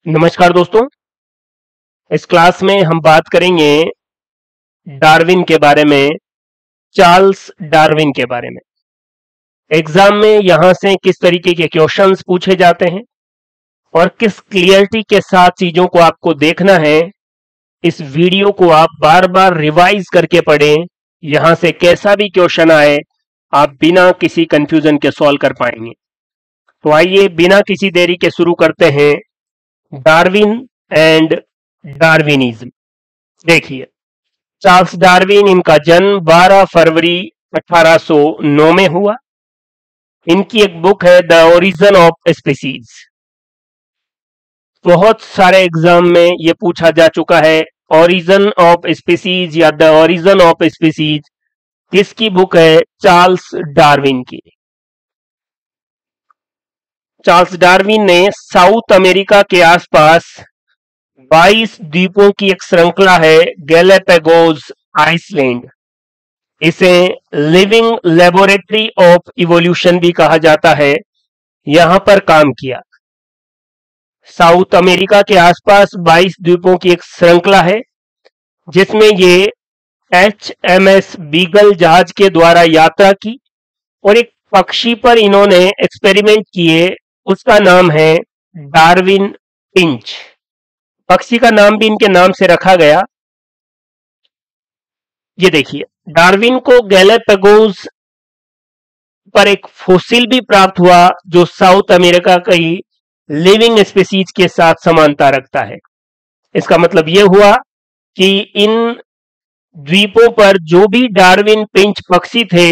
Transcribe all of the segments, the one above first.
नमस्कार दोस्तों। इस क्लास में हम बात करेंगे डार्विन के बारे में, चार्ल्स डार्विन के बारे में। एग्जाम में यहां से किस तरीके के क्वेश्चंस पूछे जाते हैं और किस क्लियरिटी के साथ चीजों को आपको देखना है, इस वीडियो को आप बार बार रिवाइज करके पढ़ें। यहां से कैसा भी क्वेश्चन आए आप बिना किसी कंफ्यूजन के सॉल्व कर पाएंगे। तो आइए बिना किसी देरी के शुरू करते हैं। Darwin and Darwinism. देखिए, चार्ल्स डार्विन, इनका जन्म 12 फरवरी 1809 में हुआ। इनकी एक बुक है द ओरिजिन ऑफ स्पीसीज। बहुत सारे एग्जाम में यह पूछा जा चुका है, ओरिजिन ऑफ स्पीसीज या द ओरिजिन ऑफ स्पीसीज किसकी बुक है? चार्ल्स डार्विन की। चार्ल्स डार्विन ने साउथ अमेरिका के आसपास 22 द्वीपों की एक श्रृंखला है, गैलापागोस आइसलैंड। इसे लिविंग लेबोरेटरी ऑफ इवोल्यूशन भी कहा जाता है। यहां पर काम किया। साउथ अमेरिका के आसपास 22 द्वीपों की एक श्रृंखला है जिसमें ये HMS बीगल जहाज के द्वारा यात्रा की और एक पक्षी पर इन्होंने एक्सपेरिमेंट किए, उसका नाम है डार्विन पिंच। पक्षी का नाम भी इनके नाम से रखा गया। ये देखिए, डार्विन को गैलापागोस पर एक फोसिल भी प्राप्त हुआ जो साउथ अमेरिका की लिविंग स्पीसीज के साथ समानता रखता है। इसका मतलब यह हुआ कि इन द्वीपों पर जो भी डार्विन पिंच पक्षी थे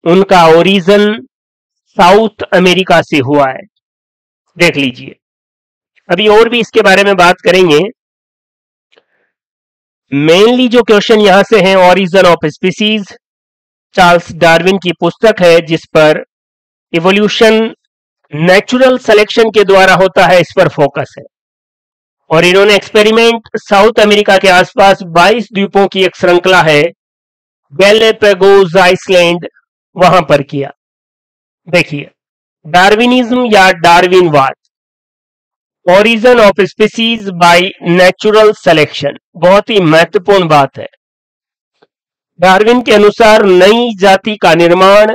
उनका ओरिजिन साउथ अमेरिका से हुआ है। देख लीजिए, अभी और भी इसके बारे में बात करेंगे। मेनली जो क्वेश्चन यहां से है, origin of species Charles Darwin की पुस्तक है जिस पर इवोल्यूशन नेचुरल सिलेक्शन के द्वारा होता है, इस पर फोकस है। और इन्होंने एक्सपेरिमेंट साउथ अमेरिका के आसपास 22 द्वीपों की एक श्रृंखला है, गैलापागोस आइसलैंड, वहां पर किया। देखिए, डार्विनिज्म या डार्विनवाद, origin of species by natural selection, बहुत ही महत्वपूर्ण बात है। डार्विन के अनुसार नई जाति का निर्माण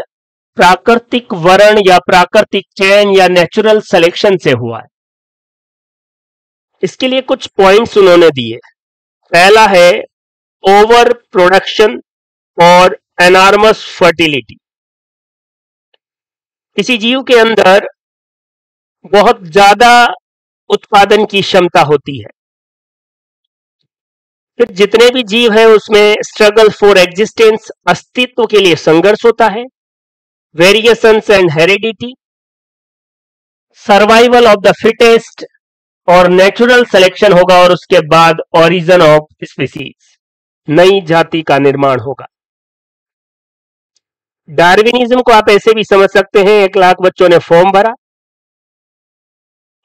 प्राकृतिक वर्ण या प्राकृतिक चयन या नेचुरल सिलेक्शन से हुआ है। इसके लिए कुछ पॉइंट्स उन्होंने दिए। पहला है ओवर प्रोडक्शन और एनॉर्मस फर्टिलिटी। किसी जीव के अंदर बहुत ज्यादा उत्पादन की क्षमता होती है। फिर जितने भी जीव हैं उसमें स्ट्रगल फॉर एग्जिस्टेंस, अस्तित्व के लिए संघर्ष होता है। Variations and heredity, survival of the fittest और नेचुरल सिलेक्शन होगा और उसके बाद ओरिजिन ऑफ स्पीसीज, नई जाति का निर्माण होगा। डार्विनिज्म को आप ऐसे भी समझ सकते हैं, 1 लाख बच्चों ने फॉर्म भरा,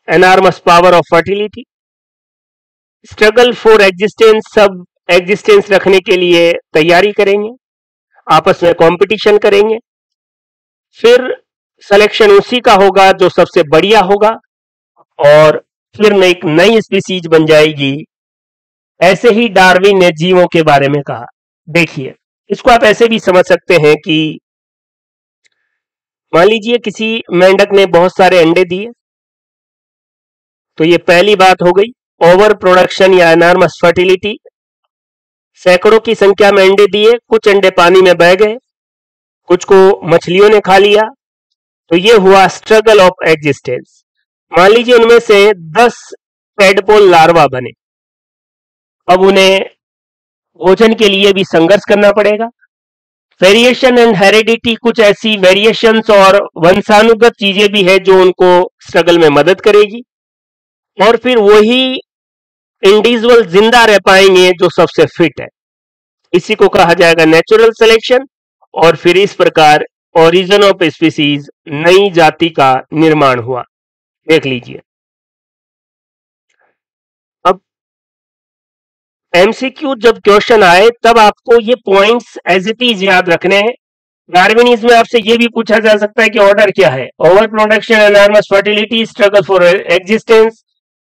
enormous power of fertility, struggle for existence, सब एग्जिस्टेंस रखने के लिए तैयारी करेंगे, आपस में कंपटीशन करेंगे। फिर सिलेक्शन उसी का होगा जो सबसे बढ़िया होगा और फिर एक नई स्पीसीज बन जाएगी। ऐसे ही डार्विन ने जीवों के बारे में कहा। देखिए, इसको आप ऐसे भी समझ सकते हैं कि मान लीजिए किसी मेंढक ने बहुत सारे अंडे दिए, तो ये पहली बात हो गई, ओवर प्रोडक्शन या एनॉर्मस फर्टिलिटी। सैकड़ों की संख्या में अंडे दिए, कुछ अंडे पानी में बह गए, कुछ को मछलियों ने खा लिया, तो ये हुआ स्ट्रगल ऑफ एग्जिस्टेंस। मान लीजिए उनमें से 10 टेडपोल लार्वा बने, अब उन्हें भोजन के लिए भी संघर्ष करना पड़ेगा। वेरिएशन एंड हेरिडिटी, कुछ ऐसी वेरिएशंस और वंशानुगत चीजें भी है जो उनको स्ट्रगल में मदद करेगी। और फिर वही इंडिविजुअल जिंदा रह पाएंगे जो सबसे फिट है। इसी को कहा जाएगा नेचुरल सिलेक्शन। और फिर इस प्रकार ओरिजिन ऑफ स्पीसीज, नई जाति का निर्माण हुआ। देख लीजिए, अब एमसीक्यू जब क्वेश्चन आए तब आपको ये पॉइंट्स एज इट इज याद रखने हैं। डार्विनिज्म में आपसे ये भी पूछा जा सकता है कि ऑर्डर क्या है, over production, enormous fertility, struggle for existence,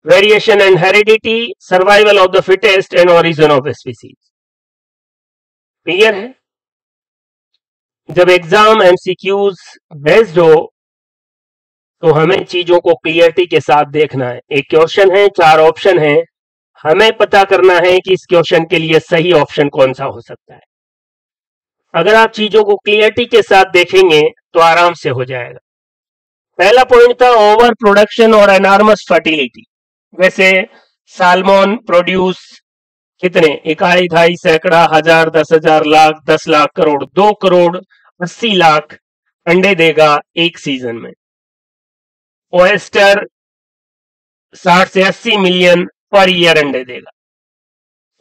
variation and heredity, survival of the fittest and origin of species. Clear है? जब एग्जाम एमसीक्यूज बेस्ड हो तो हमें चीजों को क्लियरिटी के साथ देखना है। एक क्वेश्चन है, 4 ऑप्शन है, हमें पता करना है कि इस क्वेश्चन के लिए सही ऑप्शन कौन सा हो सकता है। अगर आप चीजों को क्लियरिटी के साथ देखेंगे तो आराम से हो जाएगा। पहला पॉइंट था ओवर प्रोडक्शन और एनॉर्मस फर्टिलिटी। वैसे साल्मोन प्रोड्यूस कितने, इकाई, ढाई, सैकड़ा, हजार, 10,000, लाख, 10 लाख, करोड़, 2 करोड़ 80 लाख अंडे देगा एक सीजन में। ओएस्टर 60 से 80 मिलियन पर ईयर अंडे देगा।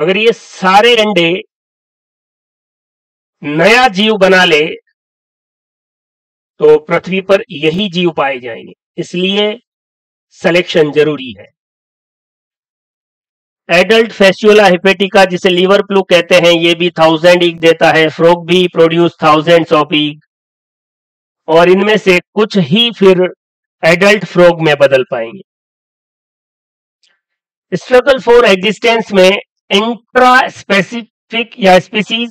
अगर ये सारे अंडे नया जीव बना ले तो पृथ्वी पर यही जीव पाए जाएंगे, इसलिए सिलेक्शन जरूरी है। एडल्ट फैस्युला हिपेटिका जिसे लीवर फ्लू कहते हैं, ये भी 1000 ईग देता है। फ्रॉग भी प्रोड्यूस थाउजेंड्स ऑफ ईग, और इनमें से कुछ ही फिर एडल्ट फ्रॉग में बदल पाएंगे। स्ट्रगल फॉर एग्जिस्टेंस में इंट्रा स्पेसिफिक या स्पीसीज,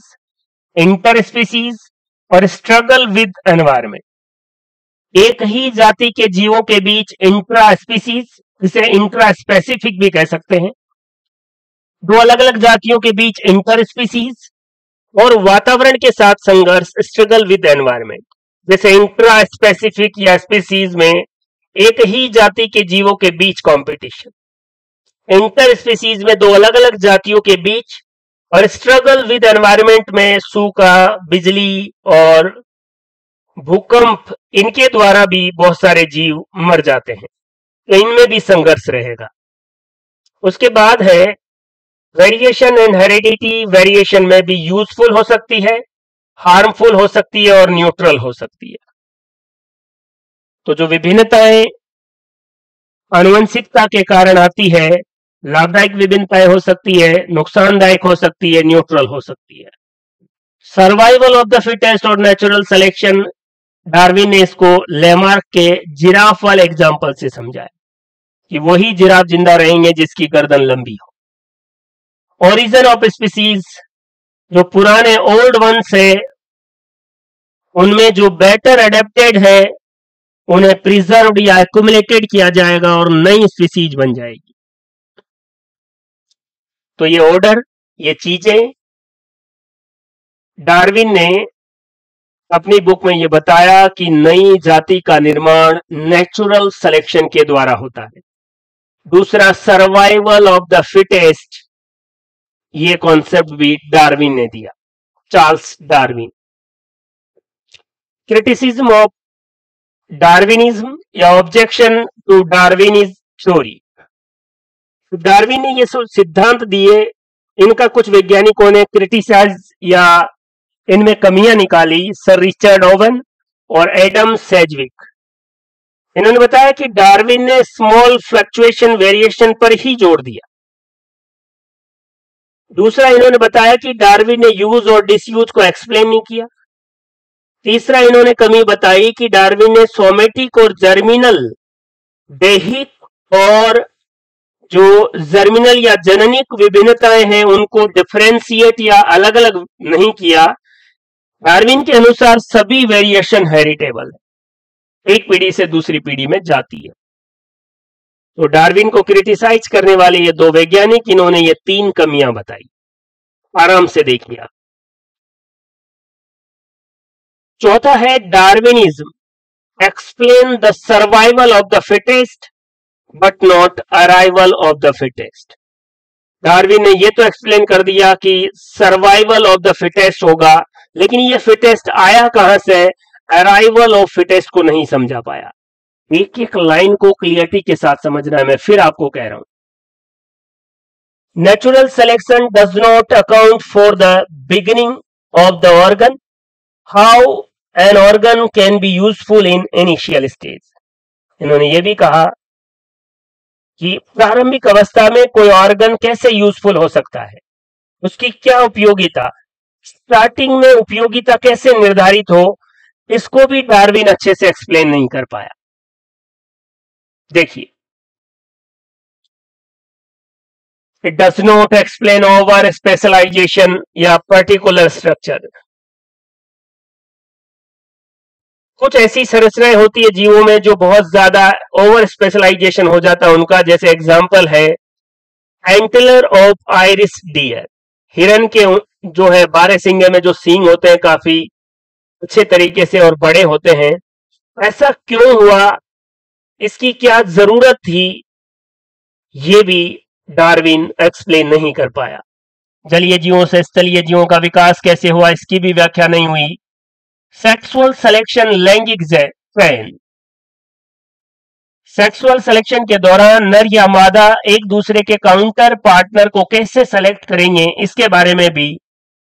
इंटर स्पीसीज और स्ट्रगल विद एनवायरमेंट। एक ही जाति के जीवों के बीच इंट्रा स्पीसीज, जिसे इंट्रा स्पेसिफिक भी कह सकते हैं, 2 अलग अलग जातियों के बीच इंटर स्पीसीज, और वातावरण के साथ संघर्ष स्ट्रगल विद एनवायरमेंट। जैसे इंट्रा स्पेसिफिक या स्पीसीज में एक ही जाति के जीवों के बीच कंपटीशन, इंटर स्पीसीज में 2 अलग अलग जातियों के बीच, और स्ट्रगल विद एनवायरमेंट में सूखा, बिजली और भूकंप, इनके द्वारा भी बहुत सारे जीव मर जाते हैं, तो इनमें भी संघर्ष रहेगा। उसके बाद है वेरिएशन एंड हेरिडिटी। वेरिएशन में भी यूजफुल हो सकती है, हार्मफुल हो सकती है और न्यूट्रल हो सकती है। तो जो विभिन्नताएं आनुवंशिकता के कारण आती है, लाभदायक विभिन्नताएं हो सकती है, नुकसानदायक हो सकती है, न्यूट्रल हो सकती है। सर्वाइवल ऑफ द फिटेस्ट और नेचुरल सिलेक्शन, डार्विन ने इसको लेमार्क के जिराफ वाले एग्जाम्पल से समझाया कि वही जिराफ जिंदा रहेंगे जिसकी गर्दन लंबी हो। ओरिजिन ऑफ स्पीसीज, जो पुराने ओल्ड वंस है उनमें जो बेटर एडेप्टेड है उन्हें प्रिजर्व्ड या एक्युमुलेटेड किया जाएगा और नई स्पीसीज बन जाएगी। तो ये ऑर्डर, ये चीजें डार्विन ने अपनी बुक में ये बताया कि नई जाति का निर्माण नेचुरल सिलेक्शन के द्वारा होता है। दूसरा, सर्वाइवल ऑफ द फिटेस्ट, ये कॉन्सेप्ट भी डार्विन ने दिया, Charles Darwin. Criticism of Darwinism या objection to Darwinism theory. Darwin ने ये सिद्धांत दिए, इनका कुछ वैज्ञानिकों ने क्रिटिसाइज या इनमें कमियां निकाली, सर रिचर्ड ओवन और एडम सेजविक। इन्होंने बताया कि डार्विन ने स्मॉल फ्लक्चुएशन वेरिएशन पर ही जोर दिया। दूसरा, इन्होंने बताया कि डार्विन ने यूज और डिसयूज को एक्सप्लेन नहीं किया। तीसरा, इन्होंने कमी बताई कि डार्विन ने सोमेटिक और जर्मिनल, दैहिक और जो जर्मिनल या जननिक विभिन्नताएं हैं उनको डिफरेंशिएट या अलग अलग नहीं किया। डार्विन के अनुसार सभी वेरिएशन हेरिटेबल है, एक पीढ़ी से दूसरी पीढ़ी में जाती है। तो डार्विन को क्रिटिसाइज करने वाले ये 2 वैज्ञानिक, इन्होंने ये 3 कमियां बताई। आराम से देखिए। चौथा है Darwinism explain the survival of the fittest but not arrival of the fittest. Darwin ने ये तो एक्सप्लेन कर दिया कि सर्वाइवल ऑफ द फिटेस्ट होगा, लेकिन ये फिटेस्ट आया कहां से, अराइवल ऑफ फिटेस्ट को नहीं समझा पाया। एक एक लाइन को क्लियरिटी के साथ समझना है, मैं फिर आपको कह रहा हूं। Natural selection does not account for the beginning of the organ, how an organ can be useful in initial stage. इन्होंने ये भी कहा कि प्रारंभिक अवस्था में कोई ऑर्गन कैसे यूजफुल हो सकता है, उसकी क्या उपयोगिता, स्टार्टिंग में उपयोगिता कैसे निर्धारित हो, इसको भी डार्विन अच्छे से एक्सप्लेन नहीं कर पाया। देखिए, it does not explain over specialisation या पर्टिकुलर स्ट्रक्चर। कुछ ऐसी संरचनाएं होती है जीवों में जो बहुत ज्यादा ओवर स्पेशलाइजेशन हो जाता है उनका, जैसे एग्जांपल है एंटलर ऑफ आयरिस डियर। हिरन के जो है बारहसिंगे में जो सींग होते हैं काफी अच्छे तरीके से और बड़े होते हैं, ऐसा क्यों हुआ, इसकी क्या जरूरत थी, ये भी डार्विन एक्सप्लेन नहीं कर पाया। जलीय जीवों से स्थलीय जीवों का विकास कैसे हुआ, इसकी भी व्याख्या नहीं हुई। सेक्सुअल सिलेक्शन, लैंगिक चयन। सेक्सुअल सिलेक्शन के दौरान नर या मादा एक दूसरे के काउंटर पार्टनर को कैसे सेलेक्ट करेंगे, इसके बारे में भी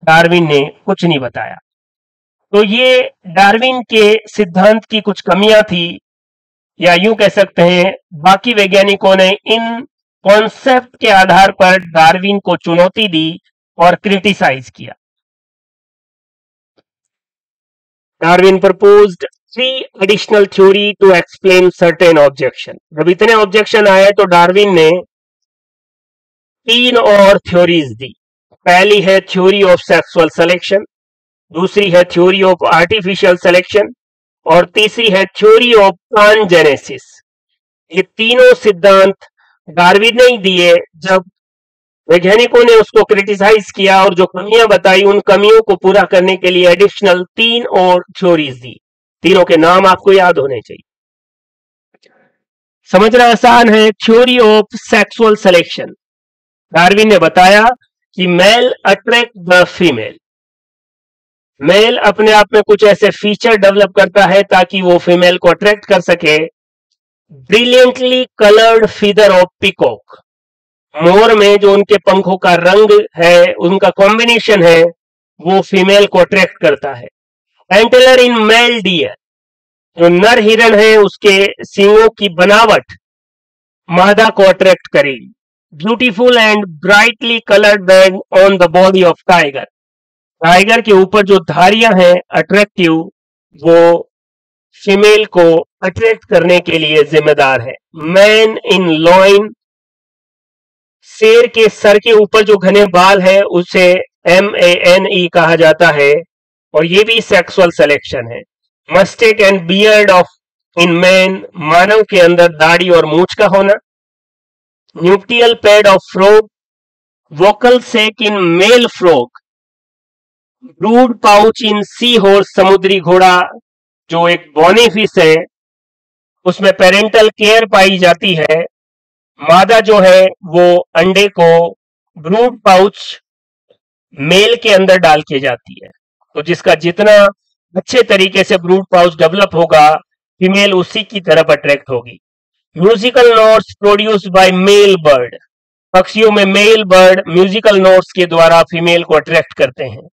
डार्विन ने कुछ नहीं बताया। तो ये डार्विन के सिद्धांत की कुछ कमियां थी, या यूं कह सकते हैं बाकी वैज्ञानिकों ने इन कॉन्सेप्ट के आधार पर डार्विन को चुनौती दी और क्रिटिसाइज किया। Darwin proposed 3 additional theory to explain certain objection. जब इतने ऑब्जेक्शन आए तो डार्विन ने 3 और थ्योरीज दी। पहली है थ्योरी ऑफ सेक्सुअल सिलेक्शन, दूसरी है थ्योरी ऑफ आर्टिफिशियल सिलेक्शन और तीसरी है थ्योरी ऑफ ट्रांसजेनेसिस। ये तीनों सिद्धांत डार्विन ने ही दिए। जब वैज्ञानिकों ने उसको क्रिटिसाइज किया और जो कमियां बताई, उन कमियों को पूरा करने के लिए एडिशनल 3 और थ्योरीज दी। तीनों के नाम आपको याद होने चाहिए, समझना आसान है। Theory of sexual selection, Darwin ने बताया कि male attract the female. Male अपने आप में कुछ ऐसे फीचर डेवलप करता है ताकि वो फीमेल को अट्रैक्ट कर सके। Brilliantly coloured feather of peacock, मोर में जो उनके पंखों का रंग है, उनका कॉम्बिनेशन है, वो फीमेल को अट्रैक्ट करता है। एंटेलर इन मेल डियर, जो नर हिरण है उसके सींगों की बनावट मादा को अट्रैक्ट करेगी। Beautiful and brightly coloured band on the body of tiger, tiger के ऊपर जो धारियां हैं अट्रैक्टिव, वो फीमेल को अट्रैक्ट करने के लिए जिम्मेदार है। मैन इन लॉइन, शेर के सर के ऊपर जो घने बाल है उसे MANE कहा जाता है और ये भी सेक्सुअल सिलेक्शन है। Moustache and beard of in man, मानव के अंदर दाढ़ी और मूंछ का होना। Nuptial pad of frog, vocal sac in male frog. Brood pouch in sea horse, समुद्री घोड़ा जो एक बोनी फिश है, उसमें पेरेंटल केयर पाई जाती है। मादा जो है वो अंडे को ब्रूड पाउच मेल के अंदर डाल के जाती है, तो जिसका जितना अच्छे तरीके से ब्रूड पाउच डेवलप होगा, फीमेल उसी की तरफ अट्रैक्ट होगी। Musical notes produced by male bird, पक्षियों में मेल बर्ड म्यूजिकल नोट्स के द्वारा फीमेल को अट्रैक्ट करते हैं।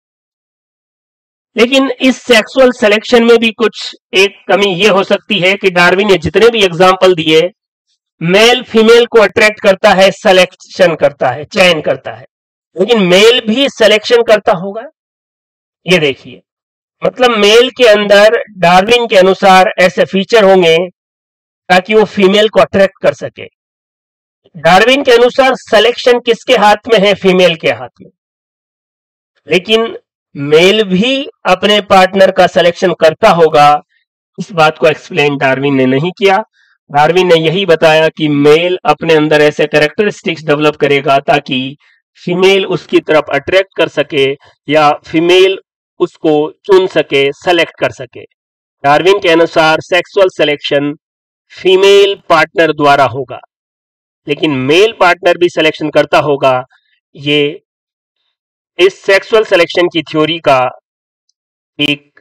लेकिन इस सेक्सुअल सिलेक्शन में भी कुछ एक कमी ये हो सकती है कि डार्विन ने जितने भी एग्जाम्पल दिए, मेल फीमेल को अट्रैक्ट करता है, सिलेक्शन करता है, चयन करता है, लेकिन मेल भी सिलेक्शन करता होगा। ये देखिए, मतलब मेल के अंदर डार्विन के अनुसार ऐसे फीचर होंगे ताकि वो फीमेल को अट्रैक्ट कर सके। डार्विन के अनुसार सिलेक्शन किसके हाथ में है? फीमेल के हाथ में। लेकिन मेल भी अपने पार्टनर का सिलेक्शन करता होगा, इस बात को एक्सप्लेन डार्विन ने नहीं किया। डार्विन ने यही बताया कि मेल अपने अंदर ऐसे कैरेक्टरिस्टिक्स डेवलप करेगा ताकि फीमेल उसकी तरफ अट्रैक्ट कर सके या फीमेल उसको चुन सके, सेलेक्ट कर सके। डार्विन के अनुसार सेक्सुअल सिलेक्शन फीमेल पार्टनर द्वारा होगा, लेकिन मेल पार्टनर भी सिलेक्शन करता होगा। ये इस सेक्सुअल सिलेक्शन की थ्योरी का एक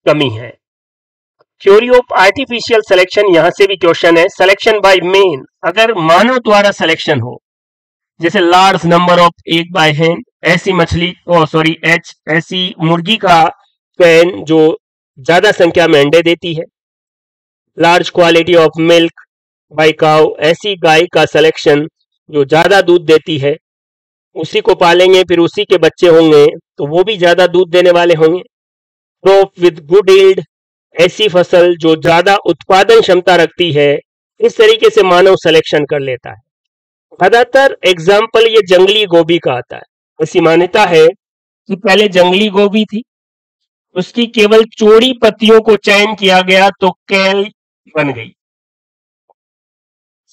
कमी है। थ्योरी ऑफ आर्टिफिशियल सिलेक्शन, यहां से भी क्वेश्चन है। सिलेक्शन बाय मेन, अगर मानव द्वारा सिलेक्शन हो, जैसे large number of egg by hand, ऐसी मछली ऐसी मुर्गी का चयन जो ज्यादा संख्या में अंडे देती है। Large quality of milk bye cow, ऐसी गाय का सिलेक्शन जो ज्यादा दूध देती है, उसी को पालेंगे फिर उसी के बच्चे होंगे तो वो भी ज्यादा दूध देने वाले होंगे। क्रॉप विद गुड यील्ड, ऐसी फसल जो ज्यादा उत्पादन क्षमता रखती है। इस तरीके से मानव सिलेक्शन कर लेता है। ज्यादातर एग्जाम्पल ये जंगली गोभी का आता है। ऐसी मान्यता है कि पहले जंगली गोभी थी, उसकी केवल चौड़ी पत्तियों को चयन किया गया तो केल बन गई।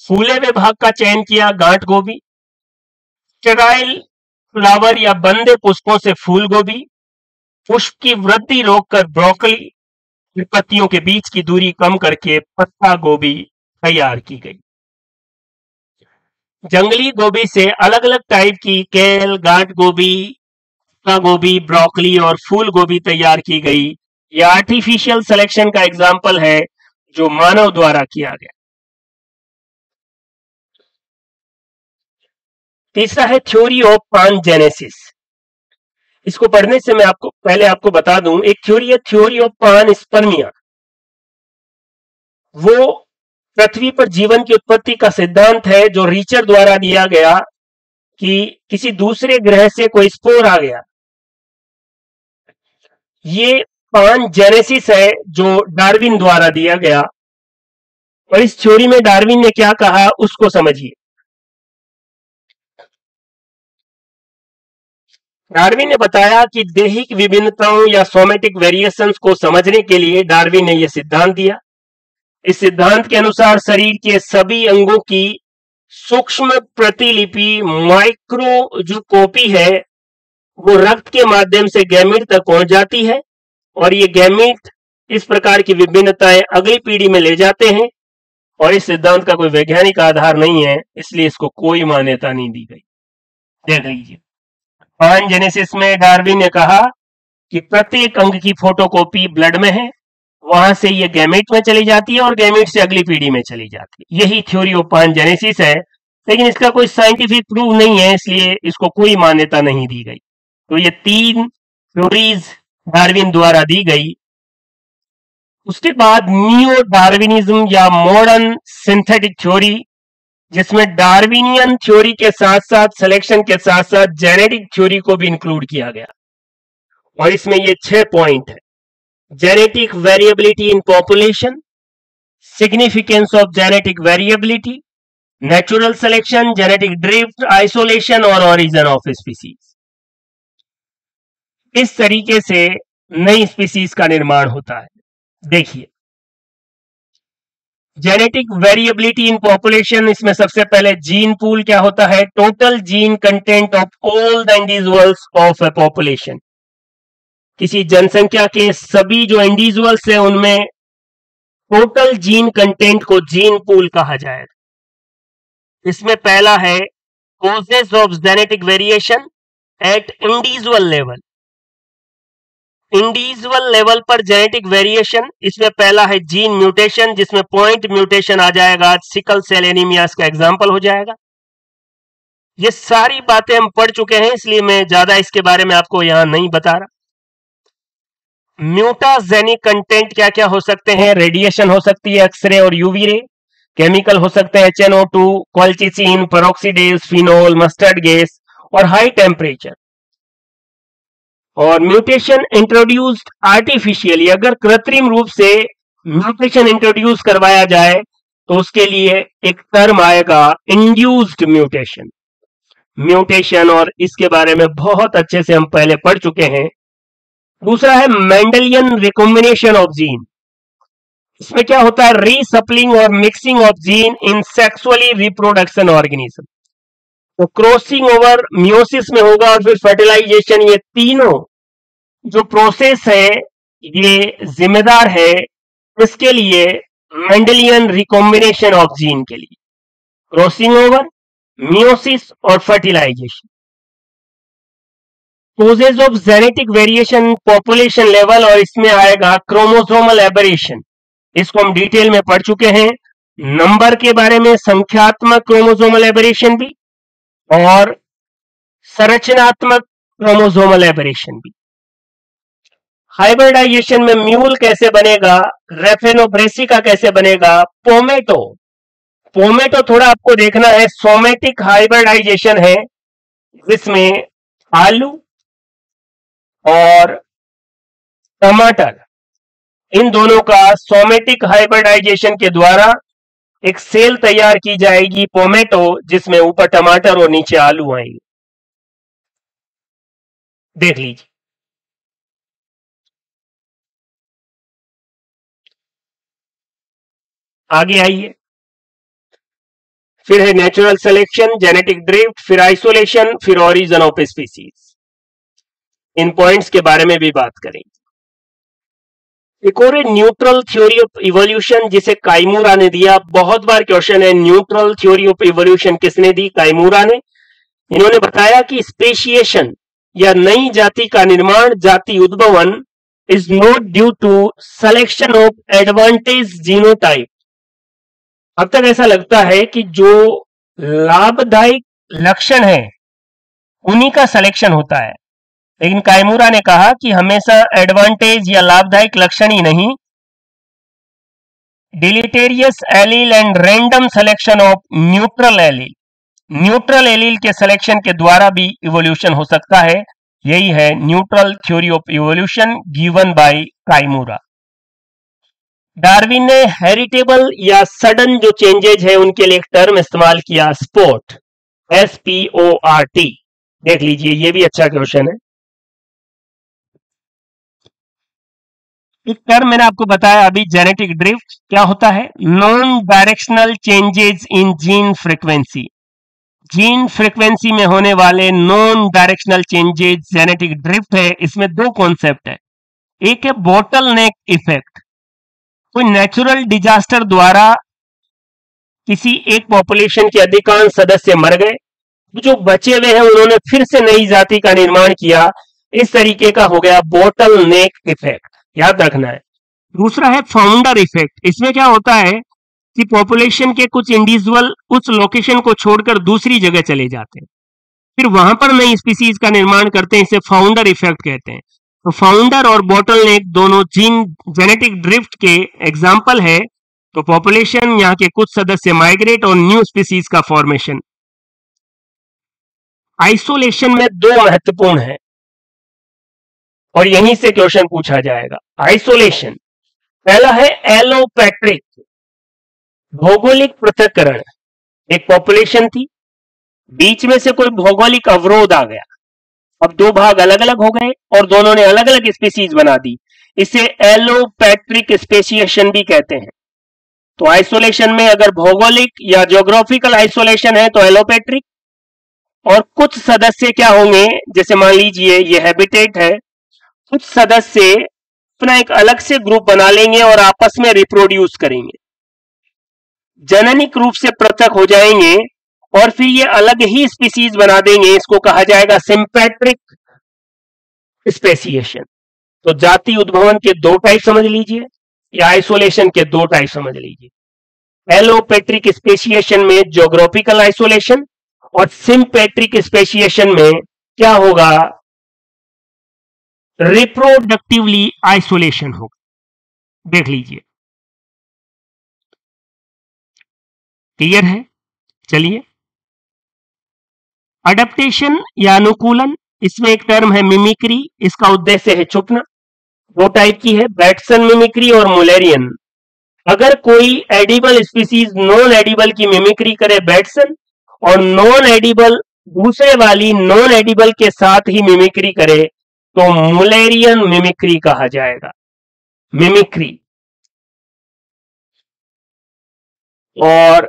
फूले हुए भाग का चयन किया गांठ गोभी, स्टेराइल फ्लावर या बंदे पुष्पों से फूल गोभी, पुष्प की वृद्धि रोककर ब्रोकली, पत्तियों के बीच की दूरी कम करके पत्ता गोभी तैयार की गई। जंगली गोभी से अलग अलग टाइप की केल, गांठ गोभी, पत्ता गोभी, ब्रोकली और फूल गोभी तैयार की गई। यह आर्टिफिशियल सिलेक्शन का एग्जाम्पल है जो मानव द्वारा किया गया। तीसरा है थ्योरी ऑफ पानजेनेसिस। इसको पढ़ने से मैं आपको बता दूं, एक थ्योरी है थ्योरी ऑफ पानस्पर्मिया। वो पृथ्वी पर जीवन की उत्पत्ति का सिद्धांत है जो रीचर द्वारा दिया गया कि किसी दूसरे ग्रह से कोई स्पोर आ गया। ये पानजेनेसिस है जो डार्विन द्वारा दिया गया। और इस थ्योरी में डार्विन ने क्या कहा उसको समझिए। डार्विन ने बताया कि दैहिक विभिन्नताओं या सोमेटिक वेरिएशंस को समझने के लिए डार्विन ने यह सिद्धांत दिया। इस सिद्धांत के अनुसार शरीर के सभी अंगों की सूक्ष्म प्रतिलिपि, माइक्रो जो कॉपी है, वो रक्त के माध्यम से गैमीट तक पहुंच जाती है और ये गैमीट इस प्रकार की विभिन्नताएं अगली पीढ़ी में ले जाते हैं। और इस सिद्धांत का कोई वैज्ञानिक आधार नहीं है, इसलिए इसको कोई मान्यता नहीं दी गई। देख लीजिए, पानजेनेसिस में डार्विन ने कहा कि प्रत्येक अंग की फोटोकॉपी ब्लड में है, वहां से ये गैमेट में चली जाती है और गैमेट से अगली पीढ़ी में चली जाती है। यही थ्योरी ऑफ पानजेनेसिस है, लेकिन इसका कोई साइंटिफिक प्रूफ नहीं है, इसलिए इसको कोई मान्यता नहीं दी गई। तो ये 3 थ्योरीज डार्विन द्वारा दी गई। उसके बाद नियो डार्विनिज्म या मॉडर्न सिंथेटिक थ्योरी, जिसमें डार्विनियन थ्योरी के साथ साथ सिलेक्शन के साथ साथ जेनेटिक थ्योरी को भी इंक्लूड किया गया। और इसमें ये 6 पॉइंट है। Genetic variability in population, significance of genetic variability, natural selection, genetic drift, isolation और ओरिजिन ऑफ स्पीसीज। इस तरीके से नई स्पीसीज का निर्माण होता है। देखिए, जेनेटिक वेरिएबिलिटी इन पॉपुलेशन, इसमें सबसे पहले जीन पूल क्या होता है? Total gene content of all the individuals of A population. किसी जनसंख्या के सभी जो इंडिविजुअल्स हैं उनमें टोटल जीन कंटेंट को जीन पूल कहा जाएगा। इसमें पहला है causes of genetic variation eight individual level. Individual level पर जेनेटिक वेरिएशन, इसमें पहला है जीन म्यूटेशन, जिसमें पॉइंट म्यूटेशन आ जाएगा, सिकल सेल एनीमिया का एग्जांपल हो जाएगा। ये सारी बातें हम पढ़ चुके हैं, इसलिए मैं ज्यादा इसके बारे में आपको यहां नहीं बता रहा। म्यूटाजेनिक कंटेंट क्या क्या हो सकते हैं? रेडिएशन हो सकती है, एक्सरे और यूवी रे। केमिकल हो सकते हैं HNO2, colchicine, peroxidase, phenol, mustard gas और हाई टेम्परेचर। और म्यूटेशन इंट्रोड्यूस्ड आर्टिफिशियली, अगर कृत्रिम रूप से म्यूटेशन इंट्रोड्यूस करवाया जाए तो उसके लिए एक टर्म आएगा इंड्यूस्ड म्यूटेशन। और इसके बारे में बहुत अच्छे से हम पहले पढ़ चुके हैं। दूसरा है मेंडेलियन रिकॉम्बिनेशन ऑफ जीन। इसमें क्या होता है? रीसप्लिंग और mixing of gene in sexually reproduction organism. तो क्रॉसिंग ओवर मियोसिस में होगा और फिर फर्टिलाइजेशन। ये तीनों जो प्रोसेस है ये जिम्मेदार है इसके लिए मेंडेलियन रिकॉम्बिनेशन ऑफ जीन के लिए, क्रॉसिंग ओवर, मियोसिस और fertilisation. Causes of genetic variation population level, और इसमें आएगा क्रोमोसोमल एबरेशन। इसको हम डिटेल में पढ़ चुके हैं। नंबर के बारे में संख्यात्मक क्रोमोसोमल एबरेशन भी और संरचनात्मक क्रोमोसोमल एबरेशन भी। हाइब्रिडाइजेशन में म्यूल कैसे बनेगा, रेफेनोब्रेसिका कैसे बनेगा, पोमेटो थोड़ा आपको देखना है। सोमेटिक हाइब्रिडाइजेशन है जिसमें आलू और टमाटर, इन दोनों का सोमेटिक हाइब्रिडाइजेशन के द्वारा एक सेल तैयार की जाएगी पोमेटो, जिसमें ऊपर टमाटर और नीचे आलू आएंगे। देख लीजिए। आगे आइए। फिर है नेचुरल सिलेक्शन, जेनेटिक ड्रिफ्ट, फिर आइसोलेशन, फिर origin of species. In points के बारे में भी बात करेंगे। एक और है न्यूट्रल थ्योरी ऑफ इवोल्यूशन, जिसे काइमूरा ने दिया। बहुत बार क्वेश्चन है, न्यूट्रल थ्योरी ऑफ इवोल्यूशन किसने दी? काइमूरा ने। इन्होंने बताया कि स्पेशिएशन या नई जाति का निर्माण, जाति उद्भवन, is not due to selection of advantage genotype. अब तक ऐसा लगता है कि जो लाभदायक लक्षण है उन्हीं का सिलेक्शन होता है, लेकिन काइमूरा ने कहा कि हमेशा एडवांटेज या लाभदायक लक्षण ही नहीं, deleterious allele and random selection of neutral allele, neutral allele के सिलेक्शन के द्वारा भी इवोल्यूशन हो सकता है। यही है neutral theory of evolution given by Kimura. Darwin ने हेरिटेबल या सडन जो चेंजेज है उनके लिए एक टर्म इस्तेमाल किया, स्पोर्ट, SPORT। देख लीजिए, ये भी अच्छा क्वेश्चन है। एक टर्म मैंने आपको बताया अभी, जेनेटिक ड्रिफ्ट क्या होता है? Non directional changes in gene frequency. Gene frequency में होने वाले non directional changes genetic drift है। इसमें दो कॉन्सेप्ट है। एक है बॉटल नेक इफेक्ट, कोई नेचुरल डिजास्टर द्वारा किसी एक पॉपुलेशन के अधिकांश सदस्य मर गए, जो बचे हुए हैं उन्होंने फिर से नई जाति का निर्माण किया, इस तरीके का हो गया बॉटल नेक इफेक्ट, याद रखना है। दूसरा है फाउंडर इफेक्ट। इसमें क्या होता है कि पॉपुलेशन के कुछ इंडिविजुअल उस लोकेशन को छोड़कर दूसरी जगह चले जाते हैं, फिर वहां पर नई स्पीसीज का निर्माण करते हैं, इसे फाउंडर इफेक्ट कहते हैं। तो फाउंडर और बॉटल नेक दोनों जीन जेनेटिक ड्रिफ्ट के एग्जाम्पल है। तो पॉपुलेशन, यहाँ के कुछ सदस्य माइग्रेट और न्यू स्पीसीज का फॉर्मेशन। आइसोलेशन में दो महत्वपूर्ण है और यहीं से क्वेश्चन पूछा जाएगा। आइसोलेशन, पहला है एलोपैट्रिक, भौगोलिक पृथक्करण। एक पॉपुलेशन थी, बीच में से कोई भौगोलिक अवरोध आ गया, अब दो भाग अलग अलग हो गए और दोनों ने अलग अलग स्पीसीज बना दी, इसे एलोपैट्रिक स्पेसिएशन भी कहते हैं। तो आइसोलेशन में अगर भौगोलिक या ज्योग्राफिकल आइसोलेशन है तो एलोपैट्रिक, और कुछ सदस्य क्या होंगे, जैसे मान लीजिए ये हैबिटेट है, कुछ सदस्य अपना एक अलग से ग्रुप बना लेंगे और आपस में रिप्रोड्यूस करेंगे, जननिक रूप से पृथक हो जाएंगे और फिर ये अलग ही स्पीसीज बना देंगे। इसको कहा जाएगा सिंपैट्रिक स्पेसिएशन। तो जाति उद्भवन के दो टाइप समझ लीजिए, या आइसोलेशन के दो टाइप समझ लीजिए। एलोपैट्रिक स्पेसिएशन में ज्योग्राफिकल आइसोलेशन और सिंपैट्रिक स्पेसिएशन में क्या होगा? रिप्रोडक्टिवली आइसोलेशन होगा। देख लीजिए, क्लियर है? चलिए, अडेप्टेशन या अनुकूलन, इसमें एक टर्म है मिमिक्री, इसका उद्देश्य है छुपना। दो टाइप की है, बैटसन मिमिक्री और मुलेरियन। अगर कोई एडिबल स्पीसीज नॉन एडिबल की मिमिक्री करे बैटसन, और नॉन एडिबल दूसरे वाली नॉन एडिबल के साथ ही मिमिक्री करे तो मुलेरियन मिमिक्री कहा जाएगा। मिमिक्री। और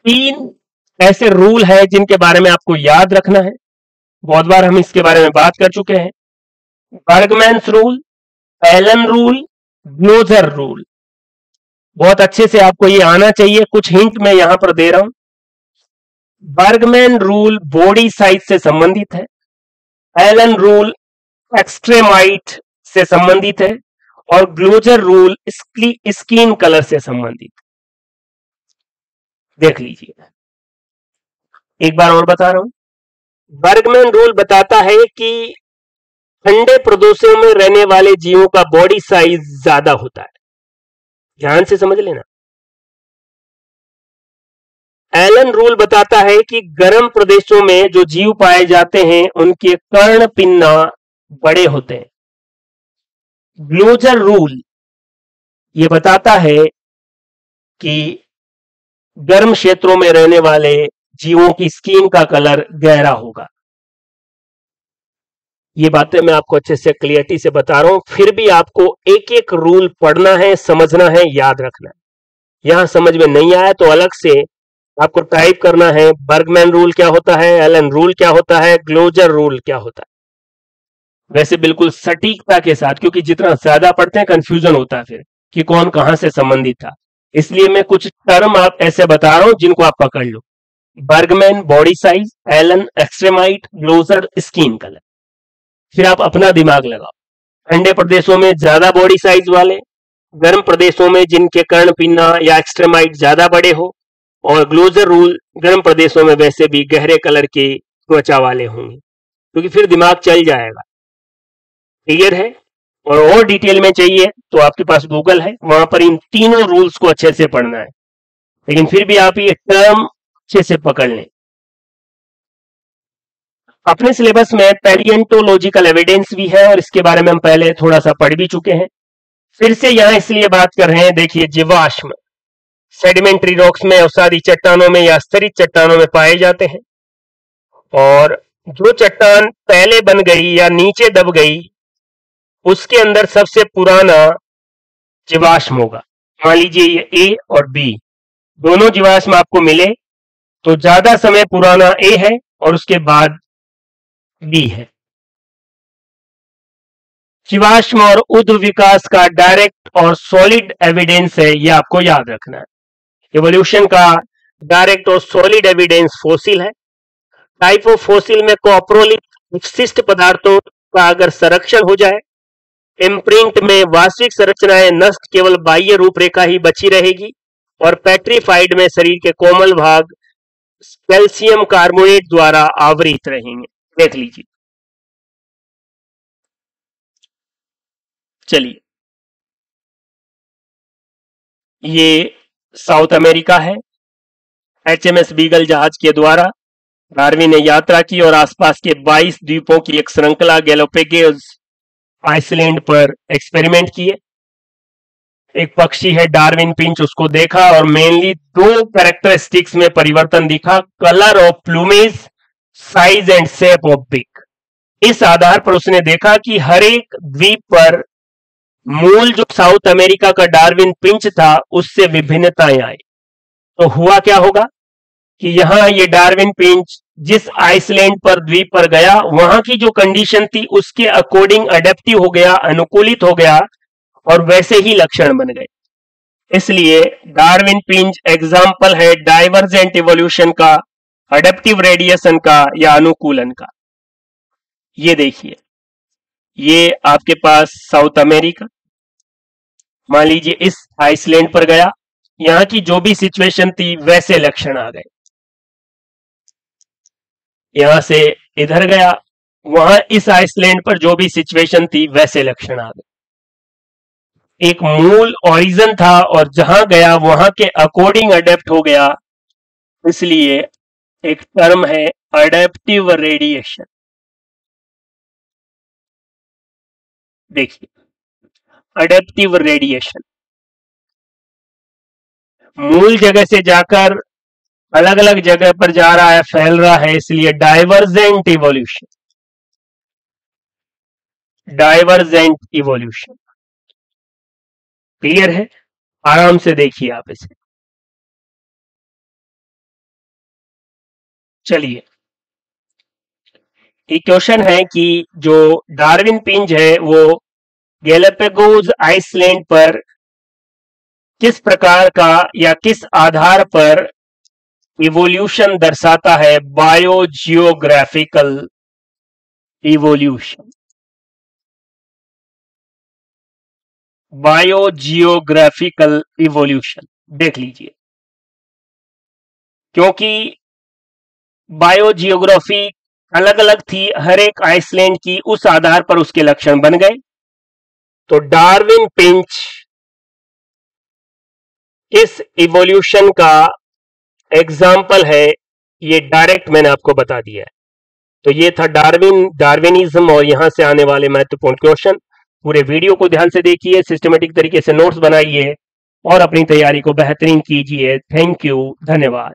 तीन ऐसे रूल है जिनके बारे में आपको याद रखना है, बहुत बार हम इसके बारे में बात कर चुके हैं। बर्गमैन्स रूल, एलन रूल, ग्लोजर रूल। बहुत अच्छे से आपको ये आना चाहिए, कुछ हिंट मैं यहां पर दे रहा हूं। बर्गमैन रूल बॉडी साइज से संबंधित है, एलन रूल एक्सट्रेमाइट से संबंधित है, और ग्लोजर रूल स्किन कलर से संबंधित। देख लीजिए, एक बार और बता रहा हूं। बर्गमैन रूल बताता है कि ठंडे प्रदेशों में रहने वाले जीवों का बॉडी साइज ज्यादा होता है, ध्यान से समझ लेना। एलन रूल बताता है कि गर्म प्रदेशों में जो जीव पाए जाते हैं उनके कर्ण पिन्ना बड़े होते हैं। ग्लोजर रूल ये बताता है कि गर्म क्षेत्रों में रहने वाले जीवों की स्किन का कलर गहरा होगा। ये बातें मैं आपको अच्छे से क्लियरिटी से बता रहा हूं, फिर भी आपको एक एक रूल पढ़ना है, समझना है, याद रखना है। यहां समझ में नहीं आया तो अलग से आपको टाइप करना है, बर्गमैन रूल क्या होता है, एलन रूल क्या होता है, ग्लोजर रूल क्या होता है। वैसे बिल्कुल सटीकता के साथ, क्योंकि जितना ज्यादा पढ़ते हैं कंफ्यूजन होता है फिर कि कौन कहां से संबंधित था, इसलिए मैं कुछ टर्म आप ऐसे बता रहा हूं जिनको आप पकड़ लो। Bergmann body size, Allen extremity, Gloger skin colour. फिर आप अपना दिमाग लगाओ। ठंडे प्रदेशों में ज्यादा बॉडी साइज वाले, गर्म प्रदेशों में जिनके कर्ण पिन्ना या एक्सट्रेमाइट ज्यादा बड़े हो, और ग्लोजर रूल गर्म प्रदेशों में वैसे भी गहरे कलर के त्वचा वाले होंगे, क्योंकि फिर दिमाग चल जाएगा। क्लियर है? और डिटेल में चाहिए तो आपके पास गूगल है, वहां पर इन तीनों रूल्स को अच्छे से पढ़ना है, लेकिन फिर भी आप ये टर्म अच्छे से पकड़ लें। अपने सिलेबस में पैलिएंटोलॉजिकल एविडेंस भी है और इसके बारे में हम पहले थोड़ा सा पढ़ भी चुके हैं। फिर से यहां इसलिए बात कर रहे हैं, देखिए जीवाश्म सेडिमेंट्री रॉक्स में, अवसादी चट्टानों में या स्तरित चट्टानों में पाए जाते हैं, और जो चट्टान पहले बन गई या नीचे दब गई उसके अंदर सबसे पुराना जीवाश्म होगा। मान लीजिए ये ए और बी दोनों जीवाश्म आपको मिले तो ज्यादा समय पुराना ए है और उसके बाद बी है। जीवाश्म और उद्भ विकास का डायरेक्ट और सॉलिड एविडेंस है, ये आपको याद रखना है। इवोल्यूशन का डायरेक्ट और सॉलिड एविडेंस फोसिल है। टाइप ऑफ फोसिल में कोप्रोलिथ विशिष्ट पदार्थों का अगर संरक्षण हो जाए, इम्प्रिंट में वास्तविक संरचनाएं नष्ट, केवल बाह्य रूपरेखा ही बची रहेगी, और पेट्रीफाइड में शरीर के कोमल भाग कैल्शियम कार्बोनेट द्वारा आवृत रहेंगे। देख लीजिए। चलिए, ये साउथ अमेरिका है। HMS बीगल जहाज के द्वारा डार्विन ने यात्रा की और आसपास के 22 द्वीपों की एक श्रृंखला गैलोपेगोस आइसलैंड पर एक्सपेरिमेंट किए। एक पक्षी है डार्विन पिंच, उसको देखा और मेनली दो कैरेक्टरिस्टिक्स में परिवर्तन दिखा, colour of plumage, size and shape of बिक। इस आधार पर उसने देखा कि हर एक द्वीप पर मूल जो साउथ अमेरिका का डार्विन पिंच था उससे विभिन्नताएं आई। तो हुआ क्या होगा कि यहां ये डार्विन पिंच जिस आइसलैंड पर द्वीप पर गया, वहां की जो कंडीशन थी उसके अकॉर्डिंग अडेप्टिव हो गया, अनुकूलित हो गया, और वैसे ही लक्षण बन गए। इसलिए डार्विन पिंच एग्जाम्पल है डाइवर्जेंट इवोल्यूशन का, अडेप्टिव रेडिएशन का या अनुकूलन का। ये देखिए, ये आपके पास साउथ अमेरिका, मान लीजिए इस आइसलैंड पर गया, यहां की जो भी सिचुएशन थी वैसे लक्षण आ गए। यहां से इधर गया, वहां इस आइसलैंड पर जो भी सिचुएशन थी वैसे लक्षण आ गए। एक मूल ओरिजिन था और जहां गया वहां के अकॉर्डिंग अडेप्ट हो गया, इसलिए एक टर्म है अडेप्टिव रेडिएशन। देखिए, अडेप्टिव रेडिएशन मूल जगह से जाकर अलग अलग जगह पर जा रहा है, फैल रहा है, इसलिए divergent evolution. Divergent evolution clear है? आराम से देखिए आप इसे। चलिए, एक क्वेश्चन है कि जो डार्विन पिंच है वो गैलापागोस आइसलैंड पर किस प्रकार का या किस आधार पर इवोल्यूशन दर्शाता है? Biogeographical evolution. बायोजियोग्राफिकल इवोल्यूशन देख लीजिए, क्योंकि बायोजियोग्राफी अलग अलग थी हर एक आइसलैंड की, उस आधार पर उसके लक्षण बन गए। तो डार्विन पिंच इस इवोल्यूशन का एग्जाम्पल है, ये डायरेक्ट मैंने आपको बता दिया है। तो ये था डार्विनिज्म और यहां से आने वाले महत्वपूर्ण क्वेश्चन। पूरे वीडियो को ध्यान से देखिए, सिस्टमेटिक तरीके से नोट्स बनाइए और अपनी तैयारी को बेहतरीन कीजिए। थैंक यू, धन्यवाद।